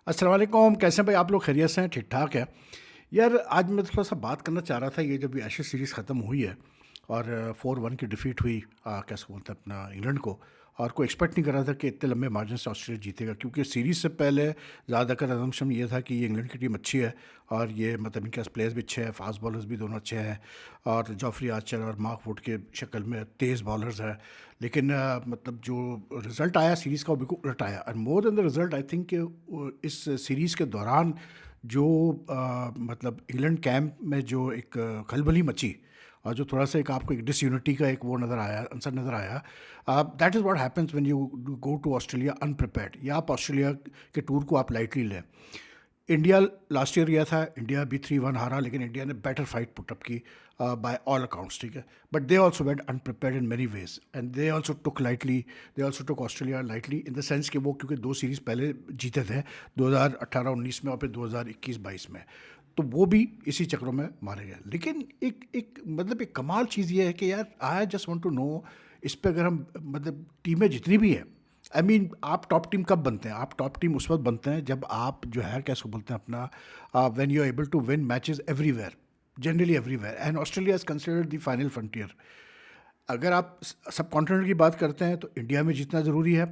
अस्सलाम वालेकुम, कैसे हैं भाई आप लोग? खैरियत से हैं? ठीक ठाक है यार। आज मैं थोड़ा सा बात करना चाह रहा था, ये जब एशेज सीरीज़ ख़त्म हुई है और 4-1 की डिफीट हुई, कैसे बोलते हैं अपना, इंग्लैंड को। और कोई एक्सपेक्ट नहीं कर रहा था कि इतने लंबे मार्जिन से ऑस्ट्रेलिया जीतेगा, क्योंकि सीरीज़ से पहले ज़्यादातर अजम्पशन ये था कि ये इंग्लैंड की टीम अच्छी है और ये मतलब इनके पास प्लेयर्स भी अच्छे हैं, फास्ट बॉलर्स भी दोनों अच्छे हैं और जॉफरी आर्चर और मार्क वुड के शक्ल में तेज़ बॉलर्स हैं। लेकिन मतलब जो रिज़ल्ट आया सीरीज़ का वो बिल्कुल उलट आया। And more than the result, I think इस सीरीज़ के दौरान जो मतलब इंग्लैंड कैंप में जो एक खलबली मची और जो थोड़ा सा एक आपको एक डिसयूनिटी का एक वो नज़र आया, आंसर नज़र आया। That is what happens when you go to Australia unprepared, या आप ऑस्ट्रेलिया के टूर को आप लाइटली लें। इंडिया लास्ट ईयर गया था, इंडिया भी 3-1 हारा, लेकिन इंडिया ने बेटर फाइट पुटअप की बाय ऑल अकाउंट्स, ठीक है। But they also went अनप्रिपेयर्ड in many ways and they also took lightly, they also took Australia lightly in the sense कि वो क्योंकि 2 सीरीज़ पहले जीते थे, 2018-19 में और फिर 2021-22 में, तो वो भी इसी चक्रों में मारे गए। लेकिन एक एक मतलब एक कमाल चीज़ ये है कि यार, I just want to know, इस पे अगर हम मतलब टीमें जितनी भी हैं, आई मीन आप टॉप टीम कब बनते हैं? आप टॉप टीम उस वक्त बनते हैं जब आप जो है कैसे बोलते हैं अपना, when you are able to win matches everywhere, generally everywhere, and Australia is considered the final frontier. अगर आप सब कॉन्टिनेंट की बात करते हैं तो इंडिया में जीतना ज़रूरी है।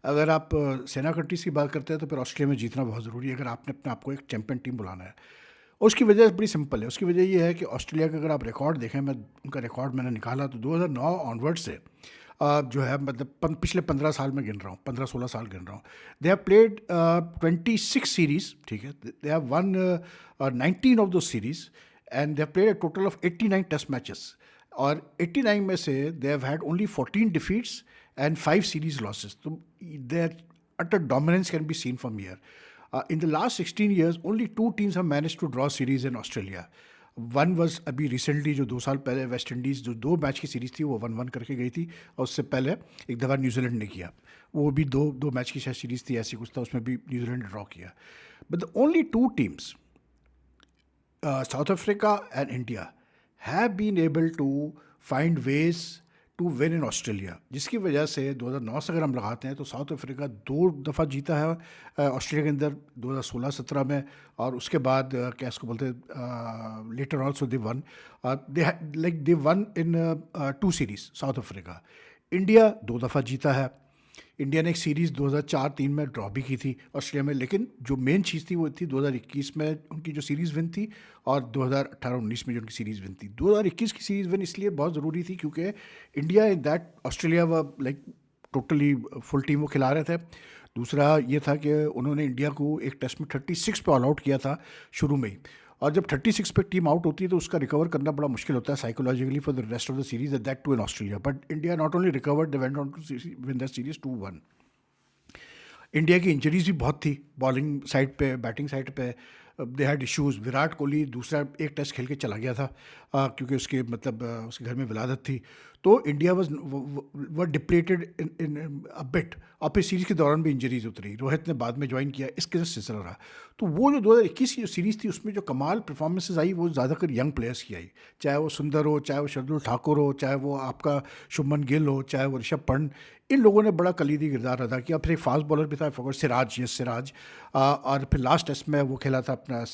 अगर आप सेना कंट्रीज़ की बात करते हैं तो फिर ऑस्ट्रेलिया में जीतना बहुत ज़रूरी है, अगर आपने अपने आप को एक चैंपियन टीम बुलाना है। उसकी वजह बड़ी सिंपल है। उसकी वजह ये है कि ऑस्ट्रेलिया का अगर आप रिकॉर्ड देखें, मैं उनका रिकॉर्ड मैंने निकाला तो 2009 ऑनवर्ड से जो है मतलब पिछले 15 साल में गिन रहा हूँ, 15-16 साल गिन रहा हूँ। दे हैव प्लेड 26 सीरीज़, ठीक है। दे हैव वन 19 ऑफ दो series and they have played a total of 89 test matches, और 89 में से they have had only 14 defeats and 5 series losses. तो their utter dominance can be seen from here. In the last 16 years, only 2 teams have managed to draw series in Australia. One was अभी recently, जो 2 साल पहले waste Indies जो 2 match की series थी वो 1-1 करके गई थी, और उससे पहले एक दफ़ा न्यूजीलैंड ने किया, वो भी दो मैच की शायद सीरीज़ थी, ऐसी कुछ था, उसमें भी न्यूजीलैंड ने ड्रॉ किया। But the only 2 teams, South Africa and India, have been able to find ways to win in Australia, जिसकी वजह से 2009 से अगर हम लगाते हैं तो साउथ अफ्रीका 2 दफ़ा जीता है ऑस्ट्रेलिया के अंदर, 2016-17 में, और उसके बाद क्या इसको बोलते हैं, later also they won, they won in 2 series. South Africa, India 2 दफ़ा जीता है। इंडिया ने एक सीरीज़ 2004-03 में ड्रॉ भी की थी ऑस्ट्रेलिया में, लेकिन जो मेन चीज़ थी वो थी 2021 में उनकी जो सीरीज़ विन थी, और 2018-19 में जो उनकी सीरीज़ विन थी। 2021 की सीरीज़ विन इसलिए बहुत ज़रूरी थी क्योंकि इंडिया इन दैट, ऑस्ट्रेलिया व लाइक टोटली फुल टीम वो खिला रहे थे। दूसरा ये था कि उन्होंने इंडिया को एक टेस्ट में 36 पे ऑल आउट किया था शुरू में ही, और जब 36 पे टीम आउट होती है तो उसका रिकवर करना बड़ा मुश्किल होता है psychologically for the rest of the series, that too in Australia. But India not only recovered, they went on to win the series 2-1। India की इंजरीज भी बहुत थी, बॉलिंग साइड पे, बैटिंग साइड पे they had issues. Virat Kohli दूसरा एक test खेल के चला गया था, क्योंकि उसके मतलब उसके घर में विलादत थी, तो India were depleted in a bit. और फिर सीरीज़ के दौरान भी इंजरीज उतरी, रोहित ने बाद में ज्वाइन किया, इसके साथ सिलसिला रहा। तो वो जो 2021 की जो सीरीज़ थी उसमें जो कमाल परफॉर्मेंसेज आई वो ज़्यादातर यंग प्लेयर्स की आई, चाहे वो सुंदर हो, चाहे वो शार्दुल ठाकुर हो, चाहे वो आपका शुभमन गिल हो, चाहे वो ऋषभ पंत, इन लोगों ने बड़ा कलीदी किरदार अदा किया। फिर एक फास्ट बॉलर भी था, फॉर सिराज, यस सिराज, और फिर लास्ट टेस्ट में वो खेला था अपना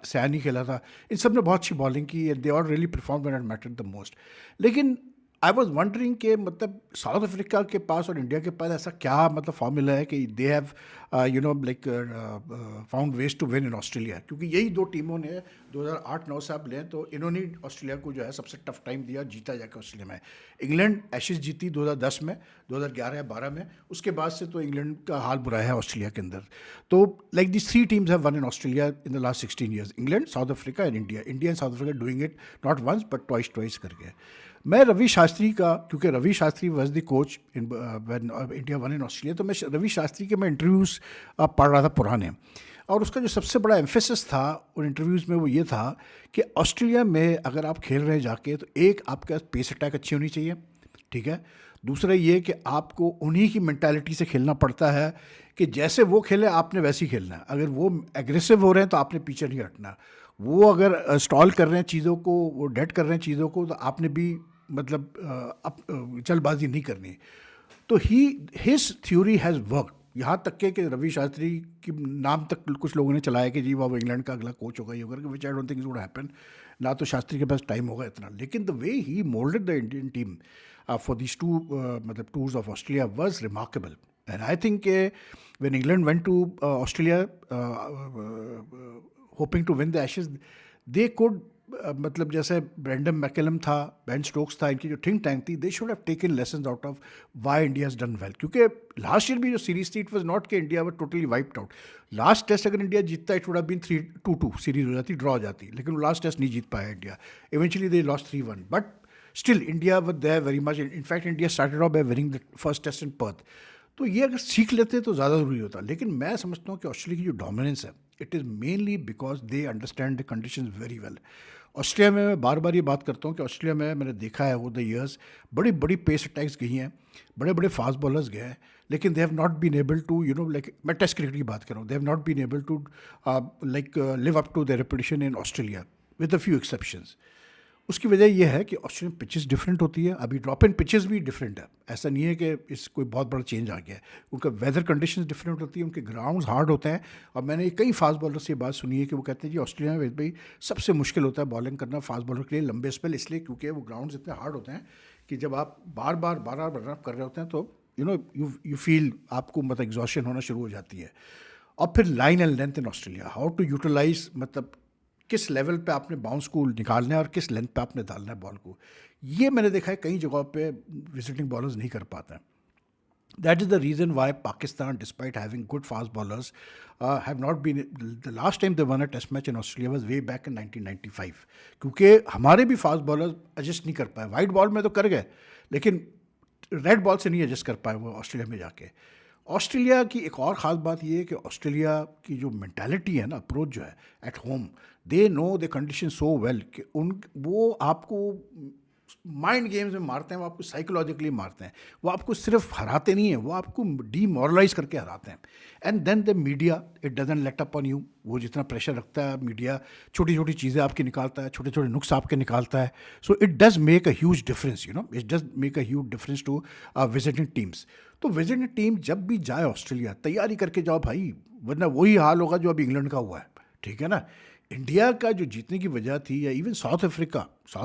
सैनी खेला था। इन सब ने बहुत अच्छी बॉलिंग की, they are really perform when it mattered the most. लेकिन आई वॉज वंडरिंग कि मतलब साउथ अफ्रीका के पास और इंडिया के पास ऐसा क्या मतलब फॉर्मूला है कि they have like found ways to win in Australia, क्योंकि यही 2 टीमों ने 2008-09 से आप लें तो इन्होंने ऑस्ट्रेलिया को जो है सबसे टफ टाइम दिया, जीता जाकर ऑस्ट्रेलिया में। इंग्लैंड एशेज जीती 2010 में, 2011 या 12 में, उसके बाद से तो इंग्लैंड का हाल बुरा है ऑस्ट्रेलिया के अंदर। तो like this 3 teams have won in Australia in the last 16 years, England, South Africa and India. India and South Africa doing it not once but twice करके। मैं रवि शास्त्री का, क्योंकि Ravi Shastri was the coach in when India won in Australia, तो मैं रवि शास्त्री के मैं interviews पढ़ रहा था पुराने, और उसका जो सबसे बड़ा एम्फेसिस था उन इंटरव्यूज़ में वो ये था कि ऑस्ट्रेलिया में अगर आप खेल रहे हैं जाके तो एक आपके पेस अटैक अच्छी होनी चाहिए, ठीक है। दूसरा ये कि आपको उन्हीं की मेंटालिटी से खेलना पड़ता है कि जैसे वो खेले आपने वैसे ही खेलना है। अगर वो एग्रेसिव हो रहे हैं तो आपने पीछे नहीं हटना, वो अगर स्टॉल कर रहे हैं चीज़ों को, वो डेड कर रहे हैं चीज़ों को, तो आपने भी मतलब जल्दबाजी नहीं करनी। तो हिज थ्योरी हैज़ वर्क, यहाँ तक के कि रवि शास्त्री की नाम तक कुछ लोगों ने चलाया कि जी वो इंग्लैंड का अगला कोच होगा, ये होगा, which I don't think is would happen. ना तो शास्त्री के पास टाइम होगा इतना, लेकिन the way he moulded the Indian team for this two मतलब tours of Australia was remarkable. And I think when England went to Australia hoping to win the Ashes, they could मतलब जैसे Brendon McCullum था, Ben Stokes था, इनकी जो think tank थी, they should have taken lessons out of why India has done well. क्योंकि last year भी जो सीरीज थी, इट वाज नॉट कि India were totally wiped out. Last test अगर इंडिया जीतता, it would have been 3-2 series हो जाती, draw हो जाती, लेकिन वो लास्ट टेस्ट नहीं जीत पाया India. Eventually they lost 3-1, but still India were there very much. In fact India started off by winning the first test in Perth. तो ये अगर सीख लेते तो ज़्यादा ज़रूरी होता। लेकिन मैं समझता हूँ कि ऑस्ट्रेलिया की जो डोमिनेंस है, it is mainly because they understand the conditions very well. Australia में मैं बार बार ये बात करता हूँ कि ऑस्ट्रेलिया में मैंने देखा है ओवर द ईयर्स बड़ी बड़ी पेस अटैक्स गई हैं, बड़े बड़े फास्ट बॉलर्स गए हैं, लेकिन they have not been able to like, मैं टेस्ट क्रिकेट की बात कर रहा हूँ, they have not been able to like live up to the reputation in Australia with a few exceptions. उसकी वजह यह है कि ऑस्ट्रेलियन पिचेस डिफरेंट होती है, अभी ड्रॉप इन पिचेस भी डिफरेंट है, ऐसा नहीं है कि इस कोई बहुत बड़ा चेंज आ गया है। उनका वेदर कंडीशंस डिफरेंट होती है, उनके ग्राउंड्स हार्ड होते हैं। और मैंने कई फास्ट बॉलर से ये बात सुनी है कि वो कहते हैं जी ऑस्ट्रेलिया में भाई सबसे मुश्किल होता है बॉलिंग करना फास्ट बॉलर के लिए लंबे स्पेल, इसलिए क्योंकि वो ग्राउंड्स इतने हार्ड होते हैं कि जब आप बार बार रन अप कर रहे होते हैं तो यू फील आपको मतलब एग्जॉशन होना शुरू हो जाती है। और फिर line and length in Australia, how to utilize, मतलब किस लेवल पे आपने बाउंस को निकालना है और किस लेंथ पे आपने डालना है बॉल को, ये मैंने देखा है कई जगहों पे विजिटिंग बॉलर्स नहीं कर पाते हैं। That is the reason why Pakistan despite having good fast bowlers have not been, the last time they won a test match in Australia was way back in 1995, क्योंकि हमारे भी फास्ट बॉलर्स एडजस्ट नहीं कर पाए। वाइट बॉल में तो कर गए, लेकिन रेड बॉल से नहीं एडजस्ट कर पाए वो ऑस्ट्रेलिया में जाके। ऑस्ट्रेलिया की एक और ख़ास बात ये है कि ऑस्ट्रेलिया की जो मेंटालिटी है ना, अप्रोच जो है at home, they know the condition so well कि वो आपको माइंड गेम्स में मारते हैं, वो आपको साइकोलॉजिकली मारते हैं, वो आपको सिर्फ हराते नहीं हैं, वो आपको डीमोरलाइज करके हराते हैं। And then the media it doesn't let up on you, वो जितना प्रेशर रखता है मीडिया, छोटी छोटी चीज़ें आपकी निकालता है, छोटे छोटे नुक्स आपके निकालता है। So it does make a huge difference, it does make a huge difference to visiting teams. तो विजिटिंग टीम जब भी जाए ऑस्ट्रेलिया, तैयारी करके जाओ भाई, वरना वही हाल होगा जो अभी इंग्लैंड का हुआ है, ठीक है ना। इंडिया का जो जीतने की वजह थी, या even south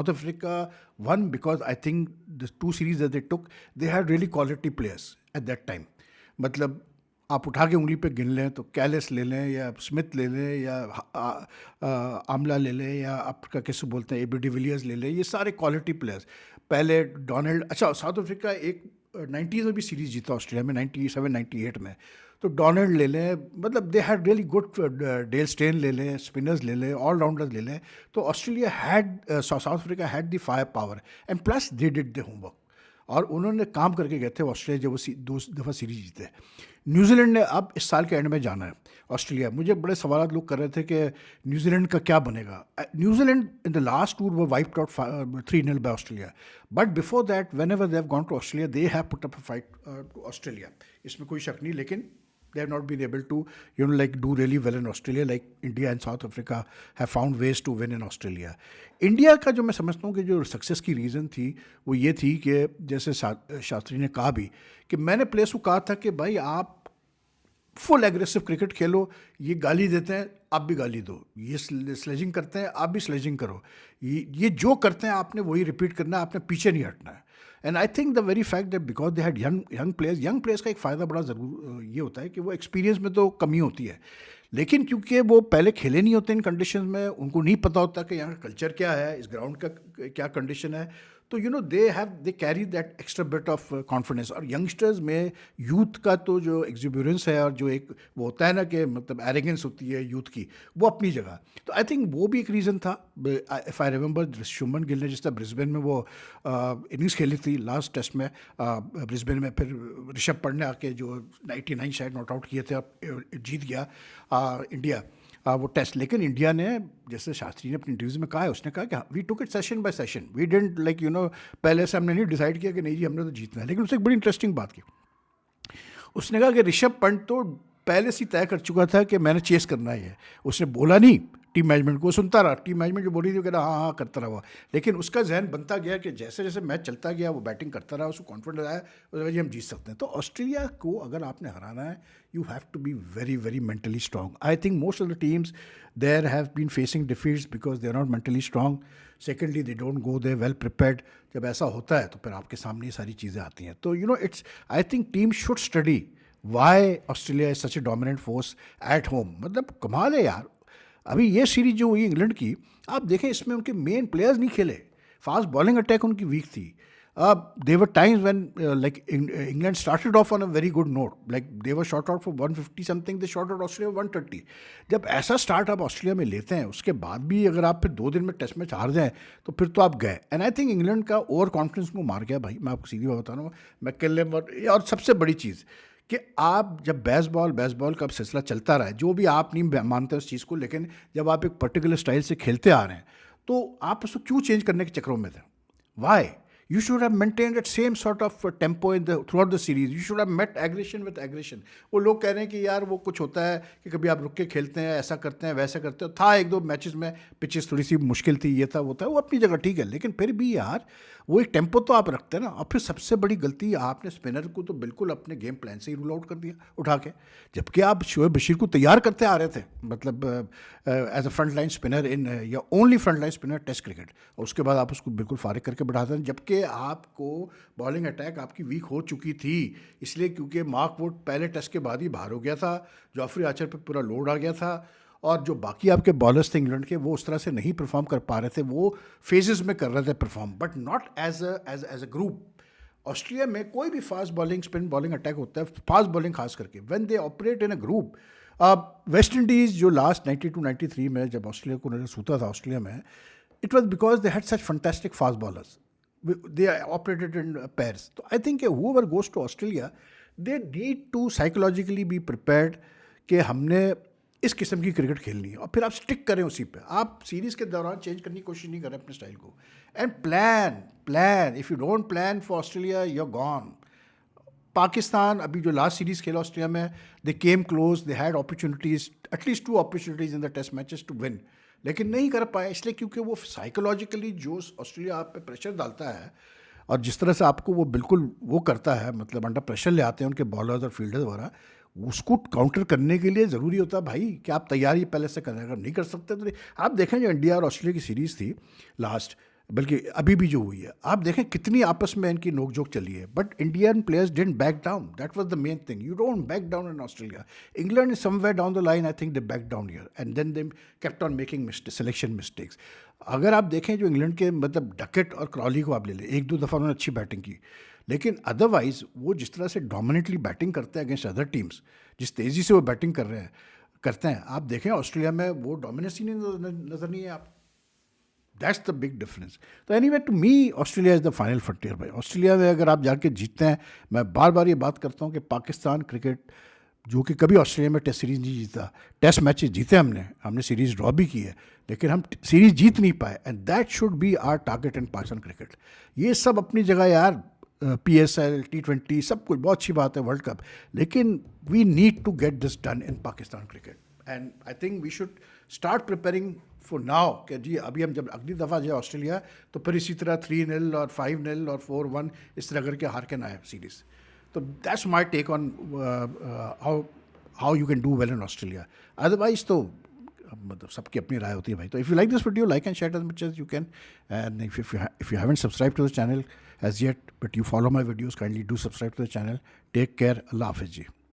Africa one because I think the 2 series that they took, they had really quality players at that time. मतलब आप उठा के उंगली पे गिन लें तो कैलिस ले लें, या स्मिथ ले लें, या आमला ले लें, या आपका कैसे बोलते हैं एबी डिविलियर्स ले लें, ये सारे क्वालिटी प्लेयर्स। पहले डोनाल्ड, अच्छा साउथ अफ्रीका एक 90s में भी सीरीज़ जीता ऑस्ट्रेलिया में, 97-98 में, तो डोनाल्ड ले लें, मतलब they had really good, Dale Steyn ले लें, स्पिनर्स ले लें, ऑलराउंडर्स ले लें। तो Australia had, south Africa had the fire power, and plus they did the homework, और उन्होंने काम करके गए थे ऑस्ट्रेलिया जब वो 2 दफ़ा सीरीज जीते। न्यूजीलैंड ने अब इस साल के एंड में जाना है ऑस्ट्रेलिया। मुझे बड़े सवाल लोग कर रहे थे कि न्यूजीलैंड का क्या बनेगा। New Zealand in the last tour वो wiped out 3-0 by Australia, but before that whenever they have gone to Australia they have put up a fight to Australia, इसमें कोई शक नहीं। लेकिन they have not been able to like do really well in Australia, like India and South Africa have found ways to win in Australia. India का जो मैं समझता हूँ कि जो सक्सेस की रीज़न थी वो ये थी कि जैसे शास्त्री ने कहा भी, कि मैंने प्लेयर्स को कहा था कि भाई आप फुल एग्रेसिव क्रिकेट खेलो, ये गाली देते हैं आप भी गाली दो, ये स्लेजिंग करते हैं आप भी स्लेजिंग करो, ये जो करते हैं आपने वही रिपीट करना है, आपने पीछे नहीं हटना है। And I think the very fact that because they had young players का एक फ़ायदा बड़ा ज़रूर ये होता है कि वो एक्सपीरियंस में तो कमी होती है, लेकिन क्योंकि वो पहले खेले नहीं होते इन कंडीशंस में, उनको नहीं पता होता कि यहाँ कल्चर क्या है, इस ग्राउंड का क्या कंडीशन है, तो they carry that extra bit of confidence. और यंगस्टर्स में यूथ का तो जो एग्जिब्यूरेंस है, और जो एक वो होता है ना कि मतलब एरोगेंस होती है यूथ की, वो अपनी जगह। तो आई थिंक वो भी एक रीज़न था। If I remember Shubman Gill ने जिस तरह ब्रिस्बेन में वो इनिंग्स खेली थी लास्ट टेस्ट में ब्रिस्बेन में, फिर ऋषभ पंत ने आके जो 99 शायद नॉट आउट किए थे, जीत गया इंडिया वो टेस्ट। लेकिन इंडिया ने, जैसे शास्त्री ने अपनी इंटरव्यूज में कहा है, उसने कहा कि we took it session by session, we didn't like पहले से हमने नहीं डिसाइड किया कि नहीं जी हमने तो जीतना है। लेकिन उसने एक बड़ी इंटरेस्टिंग बात की, उसने कहा कि ऋषभ पंत तो पहले से तय कर चुका था कि मैंने चेस करना ही है, उसने बोला नहीं, टीम मैनेजमेंट को सुनता रहा, टीम मैनेजमेंट जो बोली थी वो कह रहा हाँ हाँ करता रहा वो, लेकिन उसका जहन बनता गया कि जैसे जैसे मैच चलता गया वो बैटिंग करता रहा, उसको कॉन्फिडेंस आया, उस वजह हम जीत सकते हैं। तो ऑस्ट्रेलिया को अगर आपने हराना है, you have to be very very mentally strong. I think most of the teams there have been facing defeats because they are not mentally strong. Secondly they don't go there well prepared. जब ऐसा होता है तो फिर आपके सामने ये सारी चीज़ें आती हैं। तो it's, I think team should study why Australia is such a dominant force at home. मतलब कमाल है यार। अभी ये सीरीज जो हुई इंग्लैंड की, आप देखें इसमें उनके मेन प्लेयर्स नहीं खेले, फास्ट बॉलिंग अटैक उनकी वीक थी। There were times when like England started off on a very good note, like there were shot out for 150 something, they shot out Australia 130। जब ऐसा स्टार्ट आप ऑस्ट्रेलिया में लेते हैं, उसके बाद भी अगर आप फिर 2 दिन में टेस्ट मैच हार जाएं तो फिर तो आप गए। एंड आई थिंक इंग्लैंड का ओवर कॉन्फिडेंस को मार गया भाई, मैं आपको सीधी बात बता रहा हूँ। मैकलम और सबसे बड़ी चीज़ कि आप जब बेसबॉल का सिलसिला चलता रहा है, जो भी आप नहीं मानते उस चीज़ को, लेकिन जब आप एक पर्टिकुलर स्टाइल से खेलते आ रहे हैं तो आप उसको क्यों चेंज करने के चक्करों में थे? Y? You should have maintained that same sort of tempo throughout the series. You should have met aggression with aggression. वो लोग कह रहे हैं कि यार वो कुछ होता है कि कभी आप रुक के खेलते हैं, ऐसा करते हैं, वैसा करते हो। था 1-2 मैचेस में पिचेस थोड़ी सी मुश्किल थी, ये था वो था, वो अपनी जगह ठीक है, लेकिन फिर भी यार वो एक टेम्पो तो आप रखते हैं ना। और फिर सबसे बड़ी गलती, आपने स्पिनर को तो बिल्कुल अपने गेम प्लान से ही रूल आउट कर दिया उठा के, जबकि आप शोएब बशीर को तैयार करते आ रहे थे, मतलब as a front line spinner in या only front line spinner test cricket, और उसके बाद आप उसको बिल्कुल फारिग करके बैठाते हैं, जबकि आपको बॉलिंग अटैक आपकी वीक हो चुकी थी। इसलिए क्योंकि मार्क वुड पहले टेस्ट के बाद ही बाहर हो गया था, जॉफरी आर्चर पे पूरा लोड आ गया था, और जो बाकी आपके बॉलर्स थे इंग्लैंड के, वो उस तरह से नहीं परफॉर्म कर पा रहे थे, वो फेजेस में कर रहे थे perform, but not as a group. Australia में कोई भी fast bowling spin bowling attack होता है, फास्ट बॉलिंग खास करके, when they operate in a group. West Indies जो लास्ट 92-93 में जब ऑस्ट्रेलिया को उन्होंने सूता था ऑस्ट्रेलिया में, it was because they had such fantastic fast bowlers, they are operated in pairs. So I think whoever goes to Australia, they need to psychologically be prepared कि हमने इस किस्म की क्रिकेट खेलनी है, और फिर आप स्टिक करें उसी पे। आप सीरीज़ के दौरान चेंज करने की कोशिश नहीं करें अपने स्टाइल को। And plan if you don't plan for Australia, you are gone. Pakistan अभी जो लास्ट सीरीज़ खेला ऑस्ट्रेलिया में, they came close, they had opportunities, at least 2 opportunities in the test matches to win, लेकिन नहीं कर पाए, इसलिए क्योंकि वो साइकोलॉजिकली जो ऑस्ट्रेलिया आप पे प्रेशर डालता है, और जिस तरह से आपको वो बिल्कुल वो करता है, मतलब अंडर प्रेशर ले आते हैं उनके बॉलर्स और फील्डर्स वगैरह, उसको काउंटर करने के लिए ज़रूरी होता है भाई कि आप तैयारी पहले से करें। अगर नहीं कर सकते तो आप देखें जो इंडिया और ऑस्ट्रेलिया की सीरीज़ थी लास्ट, बल्कि अभी भी जो हुई है, आप देखें कितनी आपस में इनकी नोकझोंक चली है, but Indian players didn't back down. That was the main thing, you don't back down in Australia. England is somewhere down the line, I think they back down here, and then they kept on making selection mistakes. अगर आप देखें जो England के, मतलब Duckett और Crawley को आप ले लें, 1-2 दफ़ा उन्होंने अच्छी बैटिंग की, लेकिन अदरवाइज वो जिस तरह से डोमिनेटली बैटिंग करते हैं अगेंस्ट अदर टीम्स, जिस तेज़ी से वो बैटिंग करते हैं, आप देखें ऑस्ट्रेलिया में वो डोमिनेंसी नज़र नहीं है आप। That's the big difference. तो anyway, to me Australia is the final frontier भाई। ऑस्ट्रेलिया में अगर आप जाके जीतते हैं, मैं बार बार ये बात करता हूँ कि पाकिस्तान क्रिकेट जो कि कभी ऑस्ट्रेलिया में टेस्ट सीरीज़ नहीं जीता, टेस्ट मैचेस जीते हमने सीरीज़ ड्रॉ भी की है, लेकिन हम सीरीज़ जीत नहीं पाए, and that should be our target in Pakistan cricket. ये सब अपनी जगह यार, PSL, T20 सब कुछ बहुत अच्छी बात है, वर्ल्ड कप, लेकिन we need to get this done in Pakistan cricket, and I think we should start preparing for now कि जी अभी हम जब अगली दफ़ा जाए ऑस्ट्रेलिया तो फिर इसी तरह 3-0 और 5-0 और 4-1 इस तरह करके हार के ना आए सीरीज़। तो that's my take on how you can do well in Australia. Otherwise तो मतलब सबकी अपनी राय होती है भाई। तो if you like this video, like and share as much as you can, and if you haven't subscribed to the channel as yet but you follow my videos, kindly do subscribe to the channel. Take care. Allah Hafiz ji.